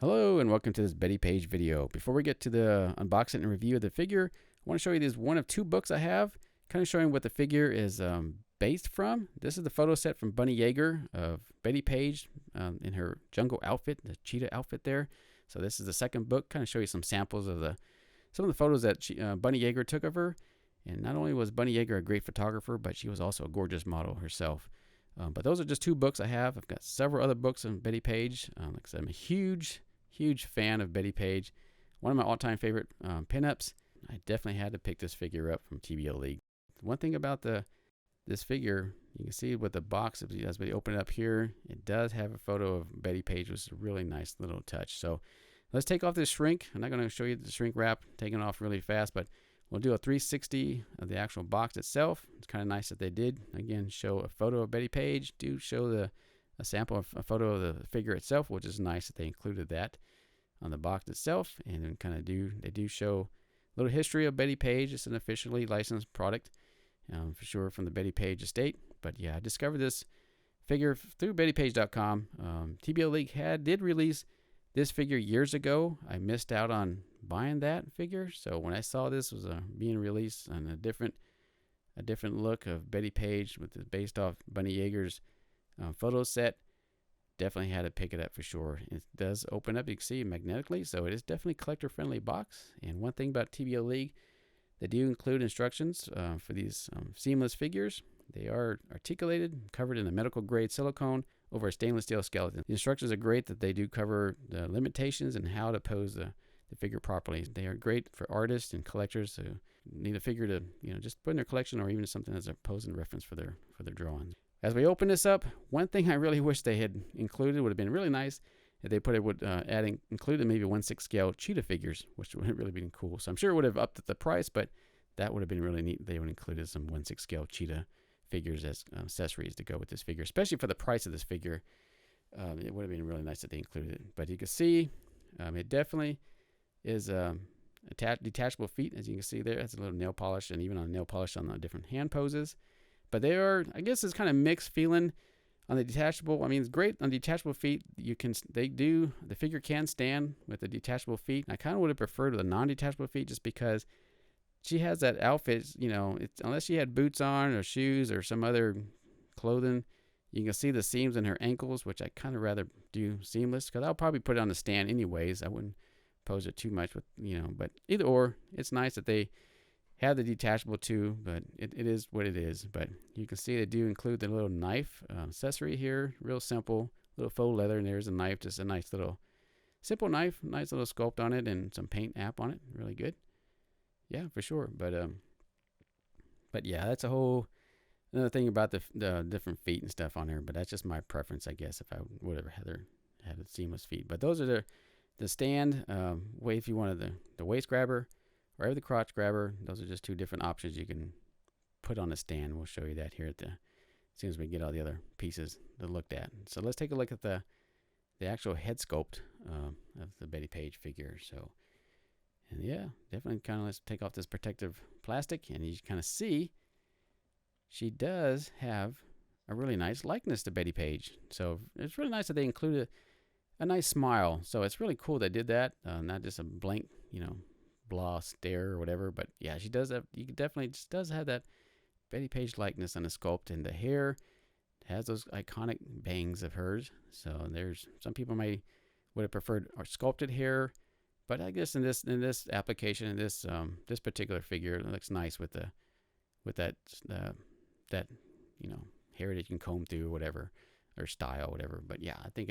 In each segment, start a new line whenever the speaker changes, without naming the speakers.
Hello and welcome to this Bettie Page video. Before we get to the unboxing and review of the figure, I want to show you this one of two books I have, kind of showing what the figure is based from. This is the photo set from Bunny Yeager of Bettie Page in her jungle outfit, the cheetah outfit there. So this is the second book, kind of show you some samples of some of the photos that Bunny Yeager took of her. And not only was Bunny Yeager a great photographer, but she was also a gorgeous model herself. But those are just two books I have. I've got several other books on Bettie Page. Like I said, I'm a huge fan of Bettie Page. One of my all-time favorite pinups. I definitely had to pick this figure up from TBLeague. One thing about this figure, you can see with the box, as we open it up here, it does have a photo of Bettie Page, which is a really nice little touch. So let's take off this shrink. I'm not going to show you the shrink wrap taking off really fast, but we'll do a 360 of the actual box itself. It's kind of nice that they did, again, show a photo of Bettie Page, do show a sample of a photo of the figure itself, which is nice that they included that on the box itself. And then they do show a little history of Bettie Page. It's an officially licensed product for sure from the Bettie Page estate. But yeah, I discovered this figure through BettiePage.com. TBLeague did release this figure years ago. I missed out on buying that figure, so when I saw this was being released on a different look of Bettie Page based off Bunny Yeager's photo set, definitely had to pick it up for sure. It does open up, you can see, magnetically, so it is definitely collector friendly box. And one thing about TBLeague, they do include instructions for these seamless figures. They are articulated, covered in a medical grade silicone over a stainless steel skeleton. The instructions are great that they do cover the limitations and how to pose the figure properly. They are great for artists and collectors who need a figure to just put in their collection, or even something as a posing reference for their drawings. As we open this up, one thing I really wish they had included would have been really nice if they included maybe 1/6 scale cheetah figures, which would have really been cool. So I'm sure it would have upped the price, but that would have been really neat. They would have included some 1/6 scale cheetah figures as accessories to go with this figure, especially for the price of this figure. It would have been really nice that they included it. But you can see it definitely is detachable feet, as you can see there. It has a little nail polish, and even on nail polish on the different hand poses. But they are, I guess, it's kind of mixed feeling on the detachable. I mean, it's great on detachable feet. The figure can stand with the detachable feet. I kind of would have preferred the non-detachable feet, just because she has that outfit, unless she had boots on or shoes or some other clothing, you can see the seams in her ankles, which I kind of rather do seamless, because I'll probably put it on the stand anyways. I wouldn't pose it too much with, but either or, it's nice that they have the detachable too, but it is what it is. But you can see they do include the little knife accessory here, real simple, little faux leather, and there's a knife, just a nice little simple knife, nice little sculpt on it, and some paint app on it, really good. Yeah, for sure. But yeah, that's another thing about the different feet and stuff on there. But that's just my preference, I guess, if I would have had a seamless feet. But those are the stand way, if you wanted the waist grabber or the crotch grabber. Those are just two different options you can put on a stand. We'll show you that here as soon as we get all the other pieces to look at. So let's take a look at the actual head sculpt of the Bettie Page figure. So. And yeah, definitely let's take off this protective plastic, and you kind of see she does have a really nice likeness to Bettie Page. So it's really nice that they included a nice smile. So it's really cool they did that, not just a blank, blah stare or whatever. But yeah, she does have, just does have that Bettie Page likeness on the sculpt, and the hair has those iconic bangs of hers. So there's some people would have preferred our sculpted hair. But I guess in this application, in this particular figure, it looks nice with that hair that you can comb through, or whatever, or style, whatever. But yeah, I think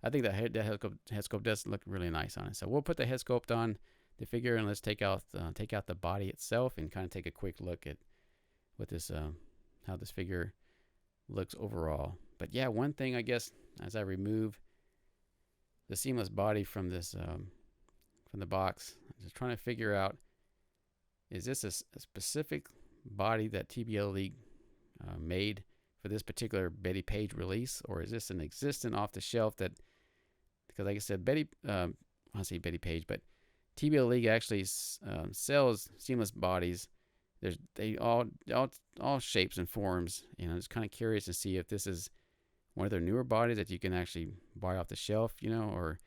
that head sculpt does look really nice on it. So we'll put the head sculpt on the figure, and let's take out the body itself, and kind of take a quick look at what how this figure looks overall. But yeah, one thing, I guess, as I remove the seamless body from this from the box, I'm just trying to figure out, is this a specific body that TBLeague made for this particular Bettie Page release, or is this an existing off the shelf that, because like I said, I say Bettie Page, but TBLeague actually sells seamless bodies. They all shapes and forms, and I'm just kind of curious to see if this is one of their newer bodies that you can actually buy off the shelf, or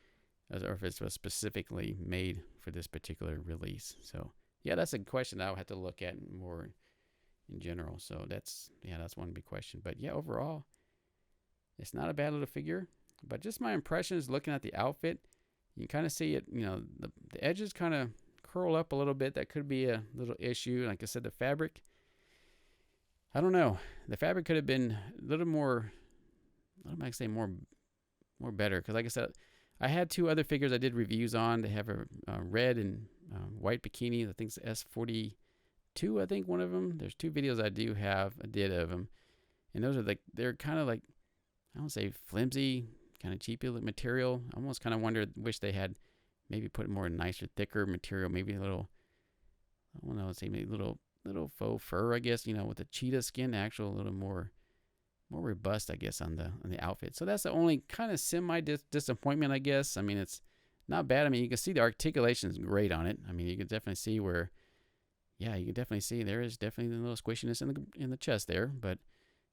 or if it was specifically made for this particular release. So yeah, that's a question I'll have to look at more in general. So that's one big question. But yeah, overall, it's not a bad little figure. But just my impressions looking at the outfit, you can kind of see it, the edges kind of curl up a little bit. That could be a little issue. Like I said, the fabric, I don't know. The fabric could have been a little more, what am I say, more better. Because like I said, I had 2 other figures I did reviews on. They have a red and white bikini. I think it's S42, I think one of them. There's 2 videos I did of them. And those are they're kind of like, I don't say flimsy, kind of cheapy material. I almost kind of wish they had maybe put more nicer, thicker material, maybe a little, I don't know, say maybe a little faux fur, I guess, with the cheetah skin, a little more robust, I guess, on the outfit. So that's the only kind of semi disappointment, I guess. I mean, it's not bad. I mean, you can see the articulation is great on it. I mean, you can definitely see where, yeah, you can definitely see there is definitely a little squishiness in the chest there, but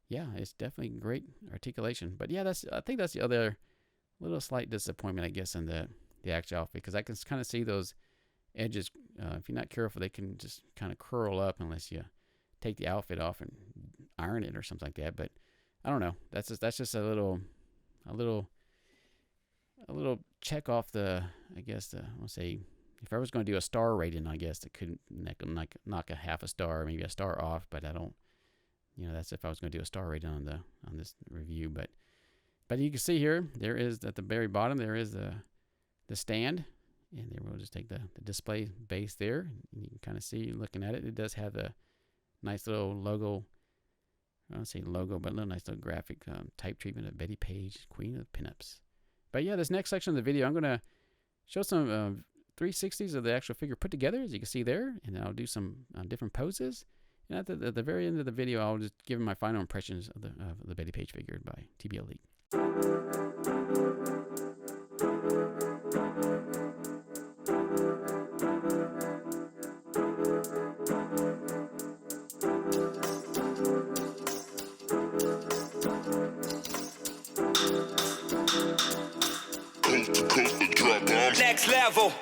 yeah, it's definitely great articulation. But yeah, I think that's the other little slight disappointment, I guess, in the actual outfit, because I can kind of see those edges. If you're not careful, they can just kind of curl up unless you take the outfit off and iron it or something like that. But I don't know. That's just a little check off the, I guess, I'll say, if I was going to do a star rating, I guess it could knock a half a star, maybe a star off, but I don't, that's if I was going to do a star rating on this review. But you can see here, there is at the very bottom, there is the stand, and there we'll just take the display base there. And you can kind of see, looking at it, it does have the nice little logo. I don't say logo, but a little nice little graphic type treatment of Bettie Page, Queen of Pinups. But yeah, this next section of the video, I'm going to show some 360s of the actual figure put together, as you can see there, and I'll do some different poses. And at the very end of the video, I'll just give my final impressions of the Bettie Page figure by TBLeague.
Next level.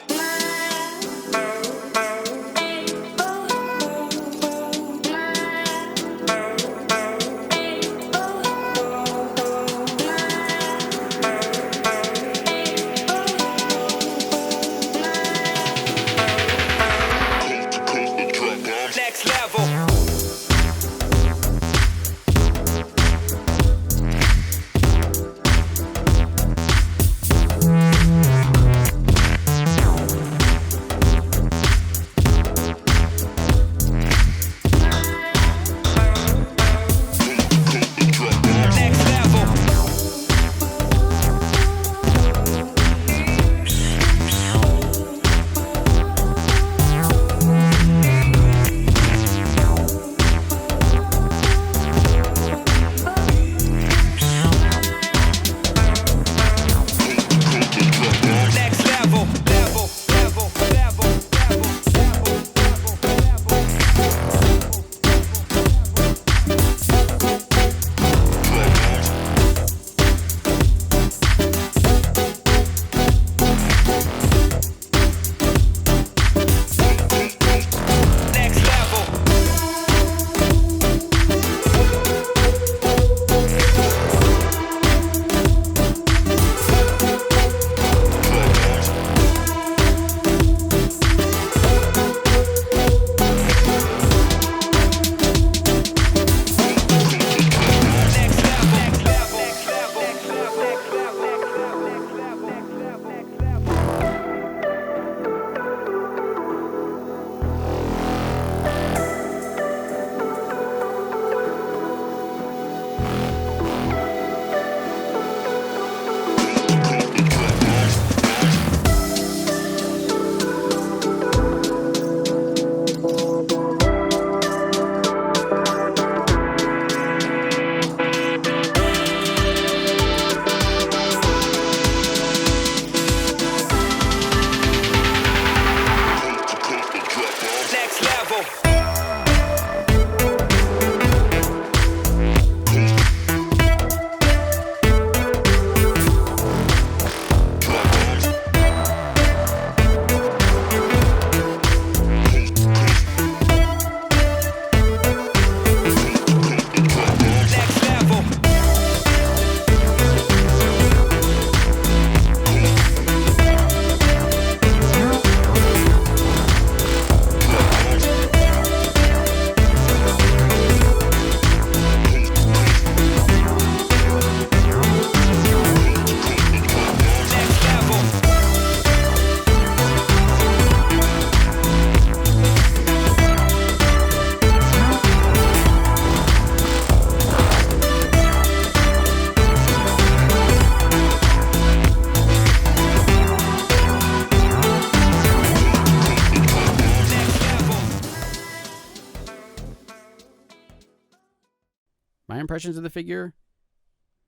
impressions of the figure,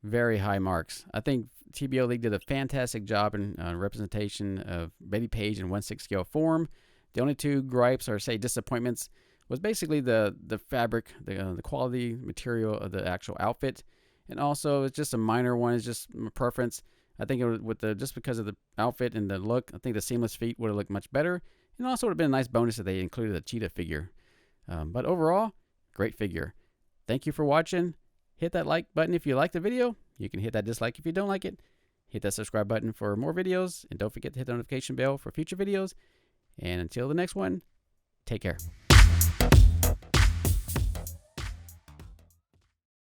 very high marks. I think TBLeague did a fantastic job in representation of Bettie Page in 1/6 scale form. The only two gripes, or say disappointments, was basically the fabric, the quality material of the actual outfit, and also it's just a minor one. It's just my preference. I think it was just because of the outfit and the look, I think the seamless feet would have looked much better, and also would have been a nice bonus if they included a cheetah figure. But overall, great figure. Thank you for watching. Hit that like button if you like the video. You can hit that dislike if you don't like it. Hit that subscribe button for more videos. And don't forget to hit the notification bell for future videos. And until the next one, take care.